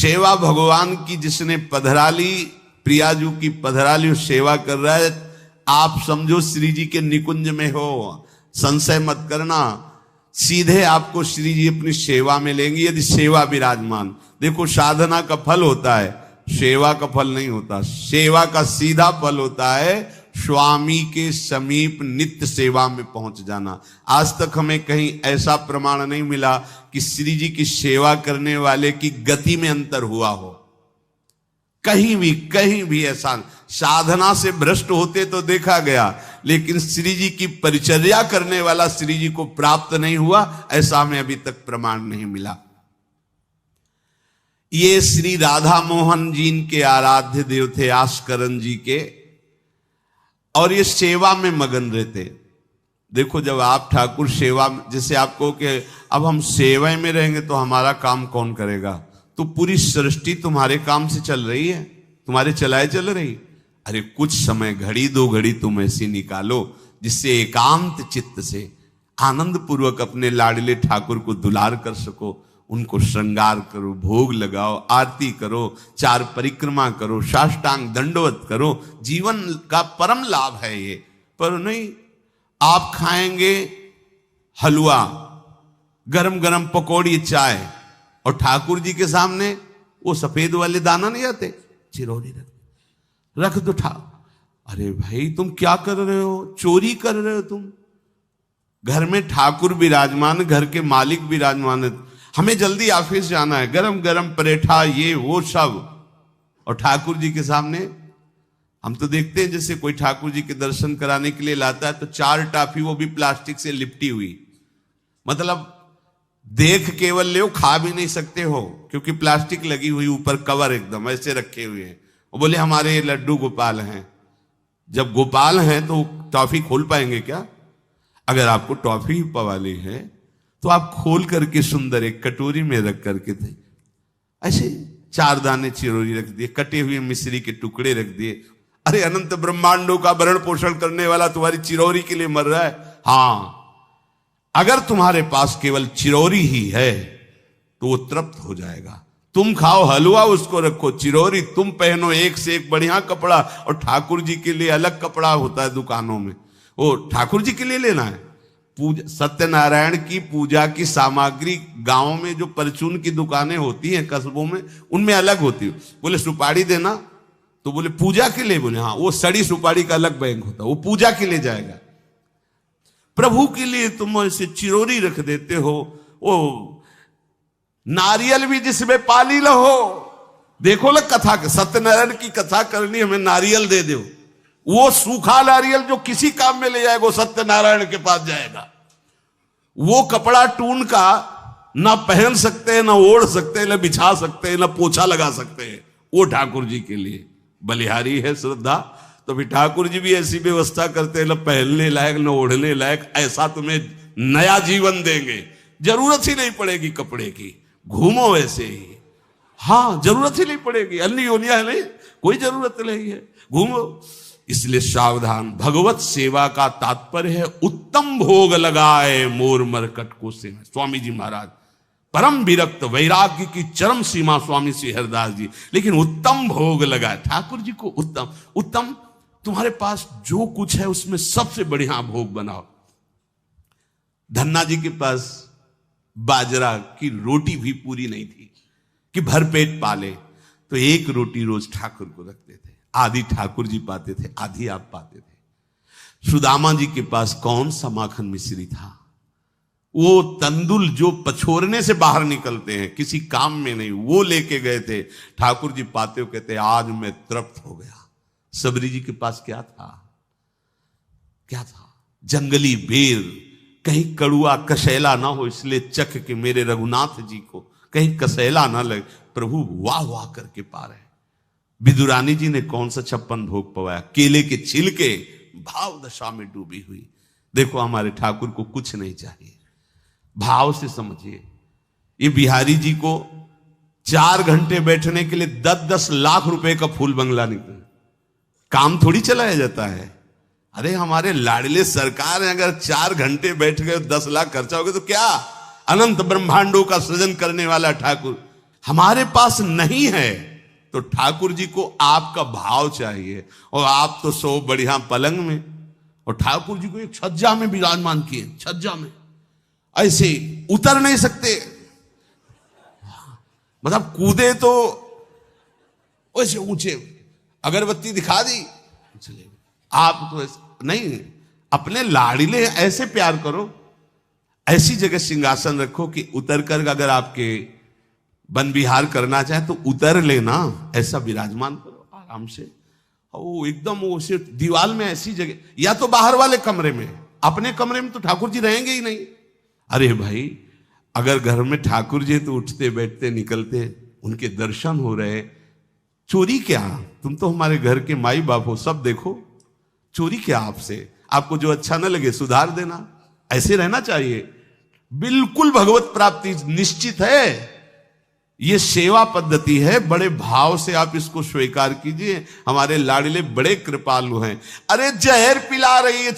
सेवा भगवान की जिसने पधराली, प्रियाजू की पधराली सेवा कर रहा है, आप समझो श्री जी के निकुंज में हो, संशय मत करना, सीधे आपको श्री जी अपनी सेवा में लेंगे यदि सेवा विराजमान। देखो साधना का फल होता है, सेवा का फल नहीं होता। सेवा का सीधा फल होता है स्वामी के समीप नित्य सेवा में पहुंच जाना। आज तक हमें कहीं ऐसा प्रमाण नहीं मिला कि श्री जी की सेवा करने वाले की गति में अंतर हुआ हो। कहीं भी ऐसा, साधना से भ्रष्ट होते तो देखा गया, लेकिन श्री जी की परिचर्या करने वाला श्री जी को प्राप्त नहीं हुआ, ऐसा हमें अभी तक प्रमाण नहीं मिला। ये श्री राधा मोहन जी के आराध्य देव थे, आस्करन जी के, और ये सेवा में मगन रहते। देखो जब आप ठाकुर सेवा, जैसे आपको कि अब हम सेवा में रहेंगे तो हमारा काम कौन करेगा, तो पूरी सृष्टि तुम्हारे काम से चल रही है, तुम्हारे चलाए चल रही। अरे कुछ समय, घड़ी दो घड़ी तुम ऐसी निकालो जिससे एकांत चित्त से आनंद पूर्वक अपने लाडले ठाकुर को दुलार कर सको। उनको श्रृंगार करो, भोग लगाओ, आरती करो, चार परिक्रमा करो, साष्टांग दंडवत करो। जीवन का परम लाभ है ये। पर नहीं, आप खाएंगे हलवा, गरम गरम पकौड़ी, चाय, और ठाकुर जी के सामने वो सफेद वाले दाना नहीं आते, चिरौरी रख दो अरे भाई तुम क्या कर रहे हो, चोरी कर रहे हो तुम। घर में ठाकुर विराजमान, घर के मालिक विराजमान है, हमें जल्दी ऑफिस जाना है, गरम गरम परेठा ये वो सब, और ठाकुर जी के सामने हम तो देखते हैं जैसे कोई ठाकुर जी के दर्शन कराने के लिए लाता है तो 4 टाफी, वो भी प्लास्टिक से लिपटी हुई, मतलब देख केवल ले, खा भी नहीं सकते हो क्योंकि प्लास्टिक लगी हुई, ऊपर कवर एकदम ऐसे रखे हुए हैं। वो बोले हमारे लड्डू गोपाल हैं। जब गोपाल हैं तो टॉफी खोल पाएंगे क्या? अगर आपको टॉफी पवाली है तो आप खोल करके सुंदर एक कटोरी में रख करके थे, ऐसे 4 दाने चिरौरी रख दिए, कटे हुए मिश्री के टुकड़े रख दिए। अरे अनंत ब्रह्मांडों का भरण पोषण करने वाला तुम्हारी चिरौरी के लिए मर रहा है। हाँ, अगर तुम्हारे पास केवल चिरौरी ही है तो वो तृप्त हो जाएगा। तुम खाओ हलवा, उसको रखो चिरौरी, तुम पहनो एक से एक बढ़िया कपड़ा, और ठाकुर जी के लिए अलग कपड़ा होता है दुकानों में, वो ठाकुर जी के लिए लेना है। पूजा, सत्यनारायण की पूजा की सामग्री गांव में जो परचून की दुकानें होती हैं कस्बों में, उनमें अलग होती है। बोले सुपारी देना, तो बोले पूजा के लिए, बोले हाँ, वो सड़ी सुपारी का अलग बैंक होता है, वो पूजा के लिए जाएगा। प्रभु के लिए तुम ऐसे चिरौरी रख देते हो। वो नारियल भी जिसमें पाली लो, देखो ना कथा, सत्यनारायण की कथा करनी, हमें नारियल दे दो। वो सूखा नारियल जो किसी काम में ले जाएगा वो सत्यनारायण के पास जाएगा। वो कपड़ा टून का ना पहन सकते हैं, ना ओढ़ सकते हैं, ना बिछा सकते हैं, ना पोछा लगा सकते हैं, वो ठाकुर जी के लिए बलिहारी है श्रद्धा। तो भी ठाकुर जी भी ऐसी व्यवस्था करते हैं, ना पहनने लायक ना ओढ़ने लायक, ऐसा तुम्हें नया जीवन देंगे, जरूरत ही नहीं पड़ेगी कपड़े की, घूमो वैसे ही। हाँ, जरूरत ही नहीं पड़ेगी, अन्य योनिया नहीं, कोई जरूरत नहीं है, घूमो। इसलिए सावधान। भगवत सेवा का तात्पर्य है उत्तम भोग लगाए मोर मरकट को से। स्वामी जी महाराज परम विरक्त, वैराग्य की चरम सीमा स्वामी श्री हरिदास जी, लेकिन उत्तम भोग लगाए ठाकुर जी को। उत्तम उत्तम, तुम्हारे पास जो कुछ है उसमें सबसे बढ़िया भोग बनाओ। धन्ना जी के पास बाजरा की रोटी भी पूरी नहीं थी कि भरपेट पाले, तो 1 रोटी रोज ठाकुर को रखते थे। आधी ठाकुर जी पाते थे, आधी आप पाते थे। सुदामा जी के पास कौन सा माखन मिश्री था? वो तंदुल जो पछोरने से बाहर निकलते हैं, किसी काम में नहीं, वो लेके गए थे। ठाकुर जी पाते हो कहते आज मैं तृप्त हो गया। सबरी जी के पास क्या था? क्या था? जंगली बेर, कहीं कड़ुआ कशैला ना हो, इसलिए चख के मेरे रघुनाथ जी को कहीं कसैला ना लगे। प्रभु वाह वाह करके पा रहे। विदुरानी जी ने कौन सा 56 भोग पवाया? केले के छिलके, भाव दशा में डूबी हुई। देखो हमारे ठाकुर को कुछ नहीं चाहिए, भाव से समझिए। ये बिहारी जी को 4 घंटे बैठने के लिए 10-10 लाख रुपए का फूल बंगला निकला, काम थोड़ी चलाया जाता है। अरे हमारे लाडले सरकार है, अगर 4 घंटे बैठ गए 10 लाख खर्चा हो गया तो क्या? अनंत ब्रह्मांडों का सृजन करने वाला ठाकुर। हमारे पास नहीं है तो ठाकुर जी को आपका भाव चाहिए। और आप तो सो बढ़िया पलंग में, और ठाकुर जी को एक छज्जा में विराजमान किए, छज्जा में ऐसे उतर नहीं सकते, मतलब कूदे तो वैसे ऊंचे, अगरबत्ती दिखा दी चले। आप तो नहीं, अपने लाड़िले ऐसे प्यार करो, ऐसी जगह सिंहासन रखो कि उतर कर अगर आपके वन विहार करना चाहे तो उतर लेना, ऐसा विराजमान करो आराम से। वो एकदम वो सिर्फ दीवार में ऐसी जगह, या तो बाहर वाले कमरे में, अपने कमरे में तो ठाकुर जी रहेंगे ही नहीं। अरे भाई, अगर घर में ठाकुर जी तो उठते बैठते निकलते, उनके दर्शन हो रहे, चोरी क्या? तुम तो हमारे घर के माई बाप हो, सब देखो, चोरी क्या आपसे? आपको जो अच्छा न लगे सुधार देना, ऐसे रहना चाहिए। बिल्कुल भगवत प्राप्ति निश्चित है। ये सेवा पद्धति है, बड़े भाव से आप इसको स्वीकार कीजिए। हमारे लाडले बड़े कृपालु हैं। अरे जहर पिला रही है